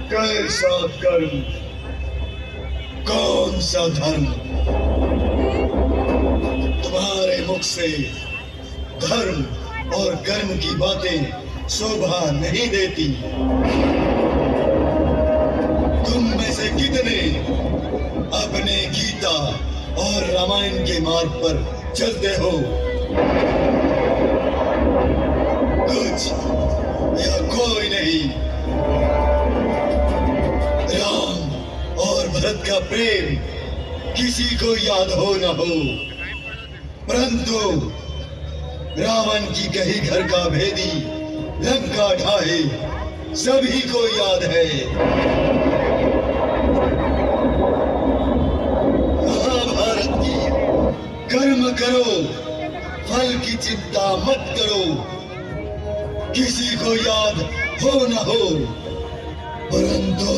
कैसा कर्म, कौन सा धर्म तुम्हारे मुख से धर्म और कर्म की बातें शोभा नहीं देती। तुम में से कितने अपने गीता और रामायण के मार्ग पर चलते हो? कुछ या कोई नहीं। राम और भरत का प्रेम किसी को याद हो न हो, परंतु रावण की कही घर का भेदी लंका ढाहे सभी को याद है। महाभारत की कर्म करो, फल की चिंता मत करो। किसी को याद हो न हो, परंतु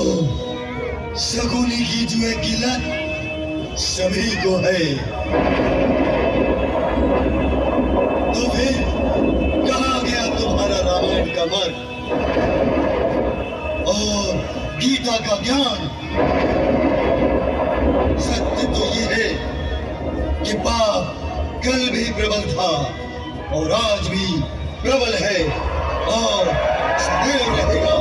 शकुनी की जुए की लत सभी को है। तो फिर कहाँ गया तुम्हारा रामायण का मार्ग और गीता का ज्ञान? सत्य तो ये है कि पाप कल भी प्रबल था और आज भी प्रबल है और सदैव रहेगा।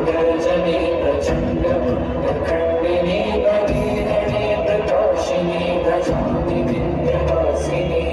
गर्जने प्रचंड खंडिनी बलिधने प्रकाशिनी गजानि विंध्यवासिनी।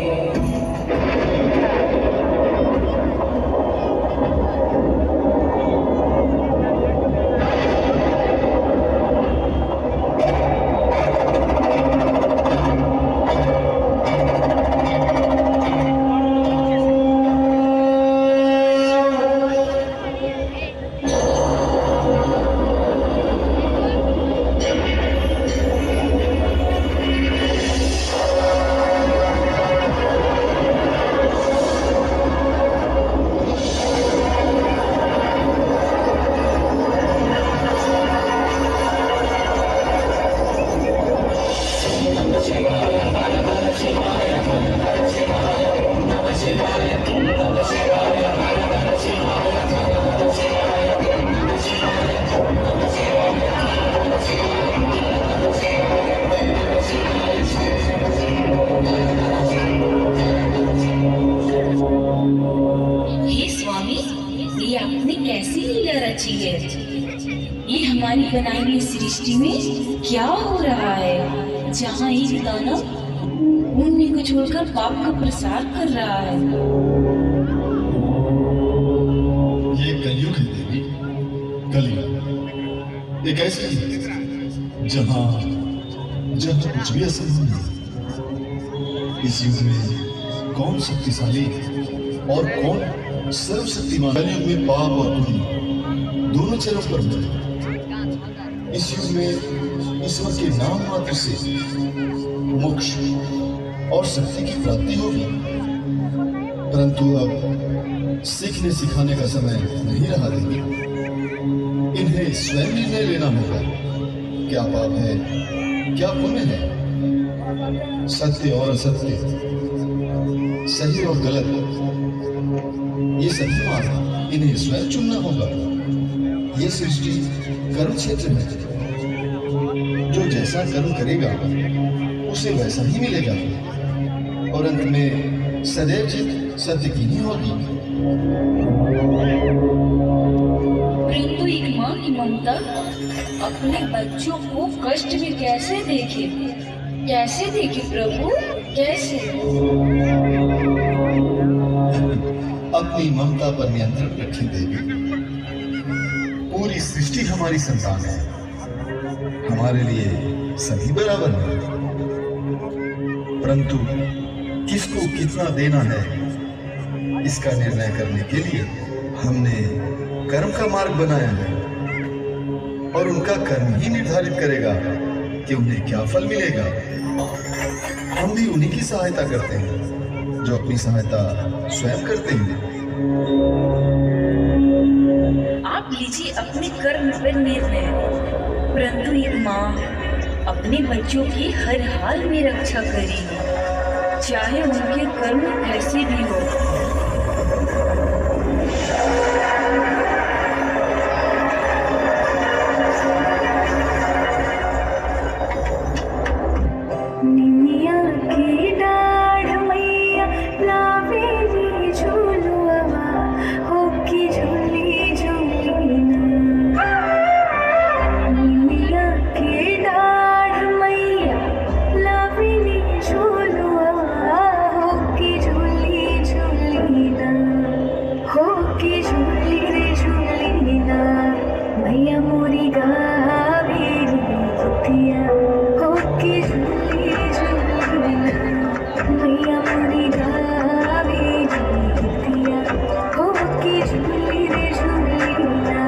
ये हमारी बनाई हुई सृष्टि में क्या हो रहा है, जहाँ एक दानव पुण्य को छोड़कर पाप का प्रसार कर रहा है। ये कलयुग है देवी, कलयुग एक ऐसी है जहाँ कुछ भी असंभव नहीं। इस युग में कौन शक्तिशाली और कौन सर्वशक्तिमान? कलयुग में पाप और पुण्य दोनों चरम पर मिले। इस युग में ईश्वर के नाम मात्र से मोक्ष और शक्ति की प्राप्ति होगी, परंतु अब सीखने सिखाने का समय नहीं रहा देवी। इन्हें स्वयं निर्णय लेना होगा, क्या पाप है क्या पुण्य है, सत्य और असत्य, सही और गलत, ये सभी मार्ग इन्हें स्वयं चुनना होगा। ये सृष्टि कर्म क्षेत्र है, जो जैसा कर्म करेगा उसे वैसा ही मिलेगा और अंत में सदैव जीत सत्य की ही होगी। परंतु एक माँ की ममता अपने बच्चों को कष्ट में कैसे देखे प्रभु, कैसे? अपनी ममता पर नियंत्रण रखें देवी। पूरी सृष्टि हमारी संतान है, हमारे लिए सभी बराबर हैं, परंतु किसको कितना देना है इसका निर्णय करने के लिए हमने कर्म का मार्ग बनाया है, और उनका कर्म ही निर्धारित करेगा कि उन्हें क्या फल मिलेगा। हम भी उन्हीं की सहायता करते हैं जो अपनी सहायता स्वयं करते हैं। आप लीजिए अपने कर्म पर निर्णय, परंतु एक माँ अपने बच्चों की हर हाल में रक्षा करेगी, चाहे उनके कर्म कैसे भी हो। निमिया की डाढ़ मैया लावेली झूलुआ हो की झूली झूली ना। निमिया की डाढ़ मैया लावेली झूलुआ हो की झूली झूली ना। हो की झूली रे झूली ना। मैया मोरी गावेली गुतिया हो की झूली झूली ना। मैया मोरी गावेली गुतिया हो की झूली रे झूली ना।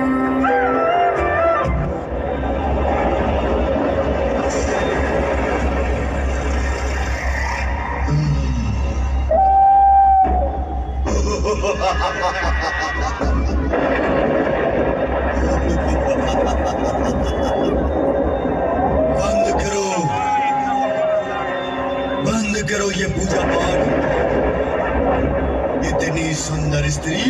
बंद करो ये पूजा पाठ। इतनी सुंदर स्त्री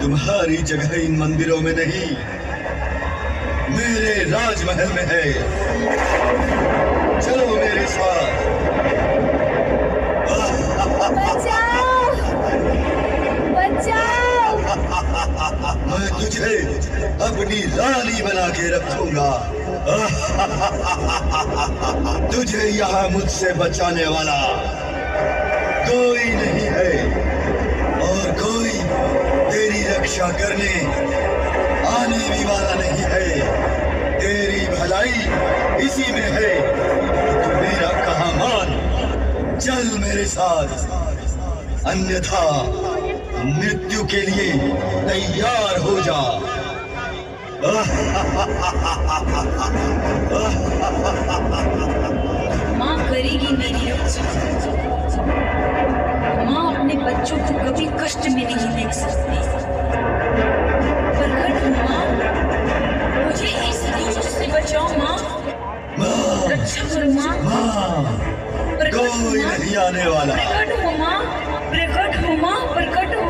तुम्हारी जगह इन मंदिरों में नहीं, मेरे राजमहल में है। चलो मेरे साथ। बचाओ! बचाओ! मैं तुझे अपनी रानी बना के रखूंगा। तुझे यहाँ मुझसे बचाने वाला कोई नहीं है, और कोई तेरी रक्षा करने आने भी वाला नहीं है। तेरी भलाई इसी में है, तू मेरा कहा मान। चल मेरे साथ, अन्यथा मृत्यु के लिए तैयार हो जा। माँ करेगी मेरी रक्षा। माँ अपने बच्चों को कभी कष्ट में नहीं देख सकती। प्रकट हो माँ, मुझे इस दुष्ट से बचाओ माँ। रक्षा करो माँ। प्रकट हो कोई माँ। नहीं आने वाला। प्रकट हो माँ, प्रकट हो माँ, प्रकट हो।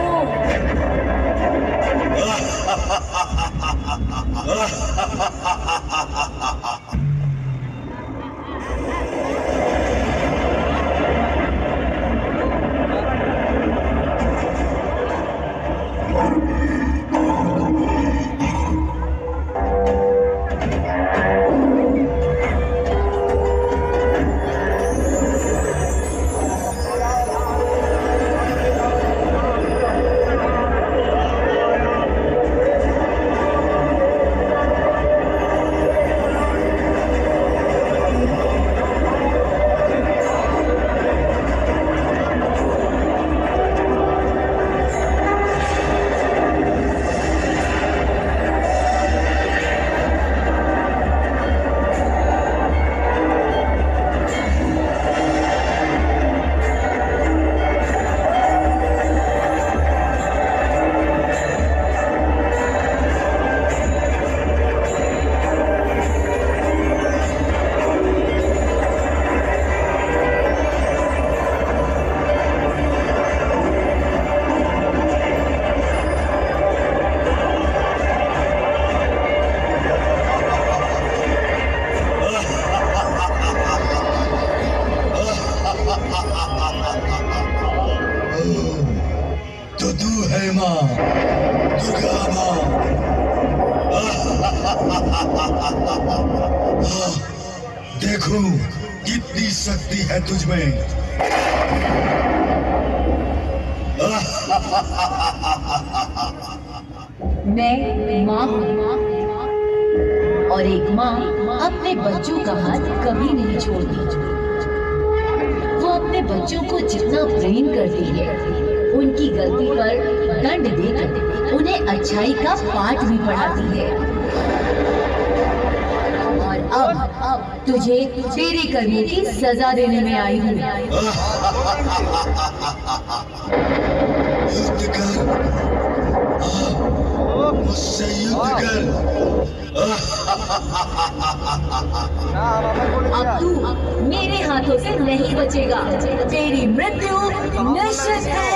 तो तू है माँ, दुर्गा माँ। देखो कितनी शक्ति है तुझमें। मैं माँ हूँ। और एक माँ अपने बच्चों का हाथ कभी नहीं छोड़ती। वो अपने बच्चों को जितना प्रेम करती है, उनकी गलती पर दंड देकर उन्हें अच्छाई का पाठ भी पढ़ाती है। और अब तुझे तेरे कर्मों की सजा देने में आई हूँ। युद्ध कर, मुझसे युद्ध कर। अब तू मेरे हाथों से नहीं बचेगा। तेरी मृत्यु निश्चित है।